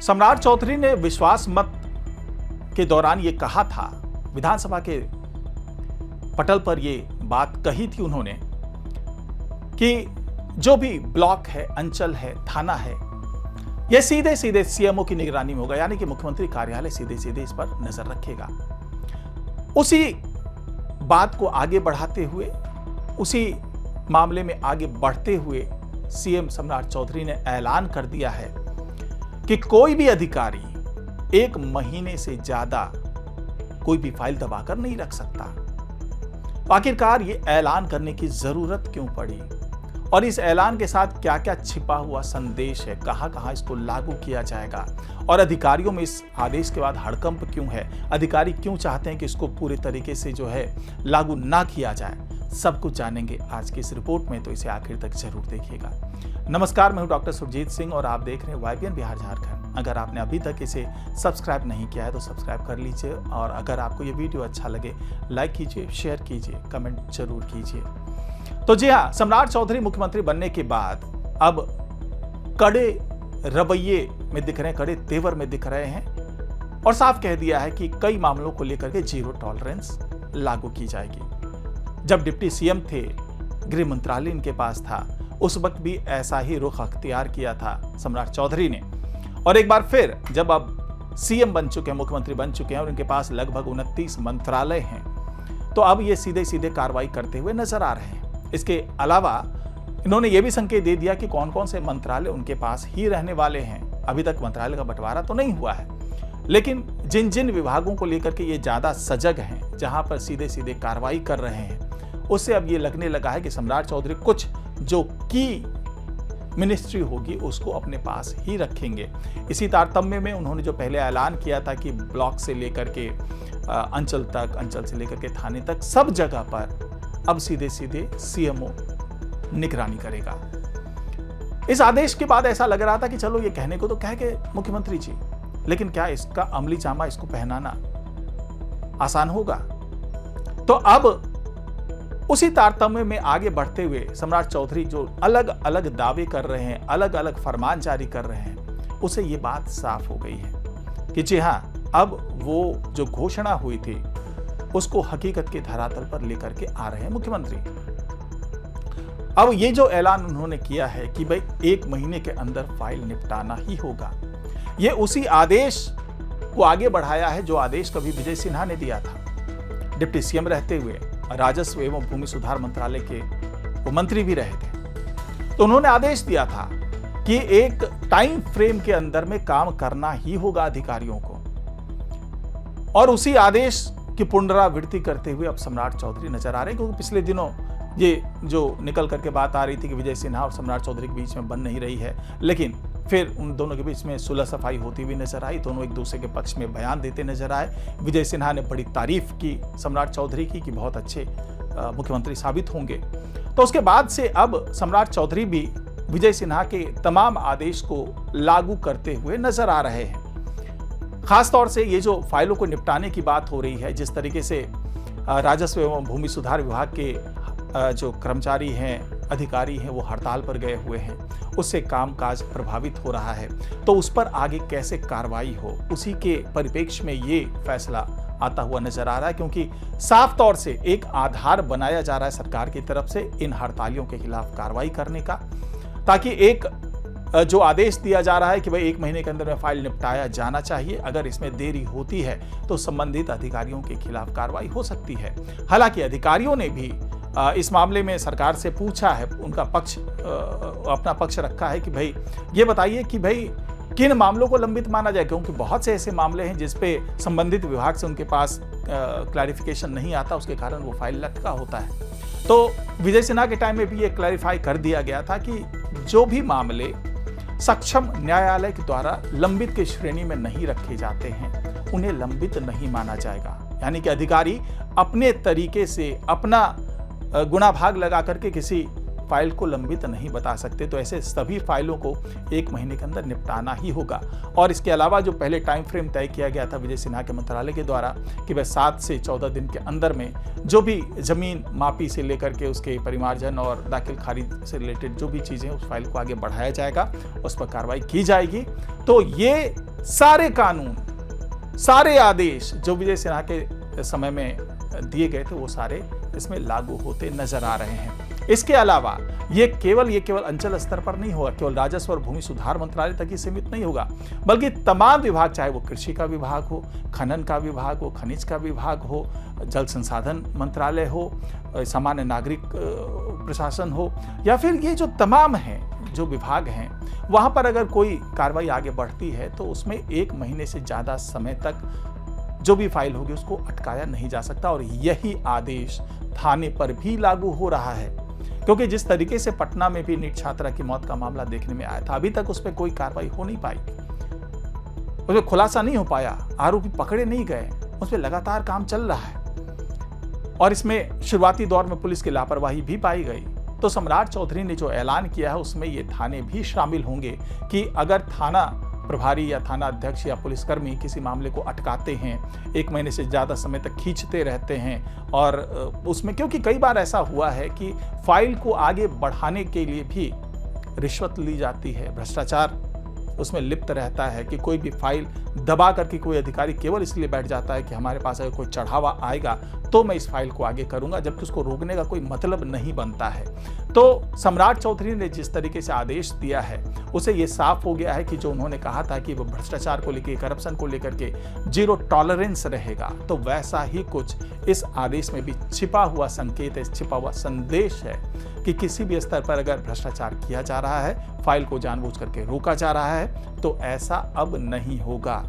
सम्राट चौधरी ने विश्वास मत के दौरान ये कहा था, विधानसभा के पटल पर ये बात कही थी उन्होंने कि जो भी ब्लॉक है, अंचल है, थाना है, यह सीधे सीधे सीएमओ की निगरानी में होगा, यानी कि मुख्यमंत्री कार्यालय सीधे सीधे इस पर नजर रखेगा। उसी बात को आगे बढ़ाते हुए, उसी मामले में आगे बढ़ते हुए सीएम सम्राट चौधरी ने ऐलान कर दिया है कि कोई भी अधिकारी 1 महीने से ज्यादा कोई भी फाइल दबाकर नहीं रख सकता। आखिरकार ये ऐलान करने की जरूरत क्यों पड़ी और इस ऐलान के साथ क्या क्या छिपा हुआ संदेश है, कहां कहां इसको लागू किया जाएगा और अधिकारियों में इस आदेश के बाद हड़कंप क्यों है, अधिकारी क्यों चाहते हैं कि इसको पूरे तरीके से जो है लागू ना किया जाए, सब कुछ जानेंगे आज की इस रिपोर्ट में, तो इसे आखिर तक जरूर देखिएगा। नमस्कार, मैं हूं डॉक्टर सुरजीत सिंह और आप देख रहे हैं YBN बिहार झारखंड। अगर आपने अभी तक इसे सब्सक्राइब नहीं किया है तो सब्सक्राइब कर लीजिए और अगर आपको ये वीडियो अच्छा लगे लाइक कीजिए, शेयर कीजिए, कमेंट जरूर कीजिए। तो जी हाँ, सम्राट चौधरी मुख्यमंत्री बनने के बाद अब कड़े रवैये में दिख रहे हैं, कड़े तेवर में दिख रहे हैं और साफ कह दिया है कि कई मामलों को लेकर के जीरो टॉलरेंस लागू की जाएगी। जब डिप्टी सीएम थे, गृह मंत्रालय इनके पास था, उस वक्त भी ऐसा ही रुख अख्तियार किया था सम्राट चौधरी ने। और एक बार फिर जब अब सीएम बन चुके हैं, मुख्यमंत्री बन चुके हैं और इनके पास लगभग 29 मंत्रालय हैं, तो अब ये सीधे सीधे कार्रवाई करते हुए नजर आ रहे हैं। इसके अलावा इन्होंने ये भी संकेत दे दिया कि कौन कौन से मंत्रालय उनके पास ही रहने वाले हैं। अभी तक मंत्रालय का बंटवारा तो नहीं हुआ है, लेकिन जिन जिन विभागों को लेकर के ये ज्यादा सजग हैं, जहां पर सीधे सीधे कार्रवाई कर रहे हैं, उससे अब ये लगने लगा है कि सम्राट चौधरी कुछ जो की मिनिस्ट्री होगी उसको अपने पास ही रखेंगे। इसी तारतम्य में उन्होंने जो पहले ऐलान किया था कि ब्लॉक से लेकर के अंचल तक, अंचल से लेकर के थाने तक, सब जगह पर अब सीधे सीधे सीएमओ निगरानी करेगा। इस आदेश के बाद ऐसा लग रहा था कि चलो ये कहने को तो कह गए मुख्यमंत्री जी, लेकिन क्या इसका अमली जामा इसको पहनाना आसान होगा? तो अब उसी तारतम्य में आगे बढ़ते हुए सम्राट चौधरी जो अलग अलग दावे कर रहे हैं, अलग अलग फरमान जारी कर रहे हैं, उसे ये बात साफ हो गई है कि जी हां, अब वो जो घोषणा हुई थी उसको हकीकत के धरातल पर लेकर के आ रहे हैं मुख्यमंत्री। अब ये जो ऐलान उन्होंने किया है कि भाई 1 महीने के अंदर फाइल निपटाना ही होगा, ये उसी आदेश को आगे बढ़ाया है जो आदेश कभी विजय सिन्हा ने दिया था। डिप्टी सीएम रहते हुए राजस्व एवं भूमि सुधार मंत्रालय के वो मंत्री भी रहे थे, तो उन्होंने आदेश दिया था कि एक टाइम फ्रेम के अंदर में काम करना ही होगा अधिकारियों को, और उसी आदेश की पुनरावृत्ति करते हुए अब सम्राट चौधरी नजर आ रहे हैं। क्योंकि पिछले दिनों ये जो निकल करके बात आ रही थी कि विजय सिन्हा और सम्राट चौधरी के बीच में बन नहीं रही है, लेकिन फिर उन दोनों के बीच में सुलह सफाई होती हुई नजर आई, दोनों एक दूसरे के पक्ष में बयान देते नजर आए। विजय सिन्हा ने बड़ी तारीफ की सम्राट चौधरी की कि बहुत अच्छे मुख्यमंत्री साबित होंगे। तो उसके बाद से अब सम्राट चौधरी भी विजय सिन्हा के तमाम आदेश को लागू करते हुए नजर आ रहे हैं। खासतौर से ये जो फाइलों को निपटाने की बात हो रही है, जिस तरीके से राजस्व एवं भूमि सुधार विभाग के जो कर्मचारी हैं, अधिकारी हैं, वो हड़ताल पर गए हुए हैं, उससे कामकाज प्रभावित हो रहा है, तो उस पर आगे कैसे कार्रवाई हो, उसी के परिप्रेक्ष्य में ये फैसला आता हुआ नजर आ रहा है। क्योंकि साफ तौर से एक आधार बनाया जा रहा है सरकार की तरफ से इन हड़तालियों के खिलाफ कार्रवाई करने का, ताकि एक जो आदेश दिया जा रहा है कि भाई 1 महीने के अंदर में फाइल निपटाया जाना चाहिए, अगर इसमें देरी होती है तो संबंधित अधिकारियों के खिलाफ कार्रवाई हो सकती है। हालांकि अधिकारियों ने भी इस मामले में सरकार से पूछा है, उनका पक्ष, अपना पक्ष रखा है कि भाई ये बताइए कि भाई किन मामलों को लंबित माना जाए, क्योंकि बहुत से ऐसे मामले हैं जिसपे संबंधित विभाग से उनके पास क्लैरिफिकेशन नहीं आता, उसके कारण वो फाइल लटका होता है। तो विजय सिन्हा के टाइम में भी ये क्लैरिफाई कर दिया गया था कि जो भी मामले सक्षम न्यायालय के द्वारा लंबित की श्रेणी में नहीं रखे जाते हैं, उन्हें लंबित नहीं माना जाएगा। यानी कि अधिकारी अपने तरीके से अपना गुणा भाग लगा करके किसी फाइल को लंबित नहीं बता सकते, तो ऐसे सभी फाइलों को 1 महीने के अंदर निपटाना ही होगा। और इसके अलावा जो पहले टाइम फ्रेम तय किया गया था विजय सिन्हा के मंत्रालय के द्वारा कि वह 7 से 14 दिन के अंदर में जो भी जमीन मापी से लेकर के उसके परिमार्जन और दाखिल खारिज से रिलेटेड जो भी चीज़ें, उस फाइल को आगे बढ़ाया जाएगा, उस पर कार्रवाई की जाएगी। तो ये सारे कानून, सारे आदेश जो विजय सिन्हा के समय में दिए गए थे, वो सारे इसमें लागू होते नजर आ रहे हैं। इसके अलावा ये केवल अंचल स्तर पर नहीं होगा, केवल राजस्व और भूमि सुधार मंत्रालय तक ही सीमित नहीं होगा, बल्कि तमाम विभाग, चाहे वो कृषि का विभाग हो, खनन का विभाग हो, खनिज का विभाग हो, जल संसाधन मंत्रालय हो, सामान्य नागरिक प्रशासन हो, या फिर ये जो तमाम हैं जो विभाग हैं, वहां पर अगर कोई कार्रवाई आगे बढ़ती है तो उसमें 1 महीने से ज्यादा समय तक जो भी फाइल होगी उसको अटकाया नहीं जा सकता। और यही आदेश थाने पर भी लागू हो रहा है, क्योंकि जिस तरीके से पटना में भी नीट छात्रा की मौत का मामला देखने में आया था, अभी तक उस पर कोई कार्रवाई हो नहीं पाई, उसमें खुलासा नहीं हो पाया, आरोपी पकड़े नहीं गए, उस पर लगातार काम चल रहा है। और इसमें शुरुआती दौर में पुलिस की लापरवाही भी पाई गई। तो सम्राट चौधरी ने जो ऐलान किया है उसमें ये थाने भी शामिल होंगे कि अगर थाना प्रभारी या थाना अध्यक्ष या पुलिसकर्मी किसी मामले को अटकाते हैं, 1 महीने से ज़्यादा समय तक खींचते रहते हैं, और उसमें क्योंकि कई बार ऐसा हुआ है कि फाइल को आगे बढ़ाने के लिए भी रिश्वत ली जाती है, भ्रष्टाचार उसमें लिप्त रहता है कि कोई भी फाइल दबा करके कोई अधिकारी केवल इसलिए बैठ जाता है कि हमारे पास अगर कोई चढ़ावा आएगा तो मैं इस फाइल को आगे करूंगा, जबकि उसको रोकने का कोई मतलब नहीं बनता है। तो सम्राट चौधरी ने जिस तरीके से आदेश दिया है उसे ये साफ हो गया है कि जो उन्होंने कहा था कि वो भ्रष्टाचार को लेकर, करप्शन को लेकर के 0 टॉलरेंस रहेगा, तो वैसा ही कुछ इस आदेश में भी छिपा हुआ संकेत है, छिपा हुआ संदेश है कि किसी भी स्तर पर अगर भ्रष्टाचार किया जा रहा है, फाइल को जानबूझ करके रोका जा रहा है, तो ऐसा अब नहीं होगा।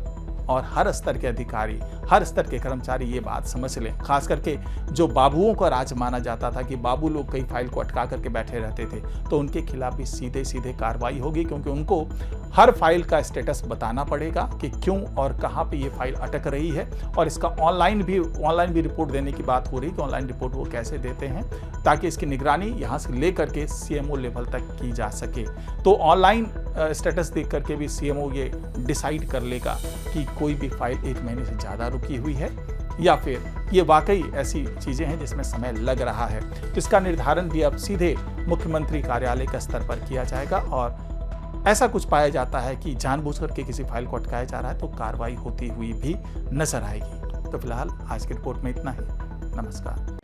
और हर स्तर के अधिकारी, हर स्तर के कर्मचारी ये बात समझ लें, खास करके जो बाबुओं का राज माना जाता था कि बाबू लोग कई फाइल को अटका करके बैठे रहते थे, तो उनके खिलाफ भी सीधे सीधे कार्रवाई होगी, क्योंकि उनको हर फाइल का स्टेटस बताना पड़ेगा कि क्यों और कहाँ पे ये फाइल अटक रही है। और इसका ऑनलाइन भी रिपोर्ट देने की बात हो रही है कि ऑनलाइन रिपोर्ट वो कैसे देते हैं, ताकि इसकी निगरानी यहाँ से लेकर के सीएमओ लेवल तक की जा सके। तो ऑनलाइन स्टेटस देख करके भी सीएमओ ये डिसाइड कर लेगा कि कोई भी फाइल 1 महीने से ज़्यादा रुकी हुई है या फिर ये वाकई ऐसी चीज़ें हैं जिसमें समय लग रहा है। तो इसका निर्धारण भी अब सीधे मुख्यमंत्री कार्यालय के स्तर पर किया जाएगा, और ऐसा कुछ पाया जाता है कि जानबूझकर के किसी फाइल को अटकाया जा रहा है तो कार्रवाई होती हुई भी नजर आएगी। तो फिलहाल आज की रिपोर्ट में इतना ही। नमस्कार।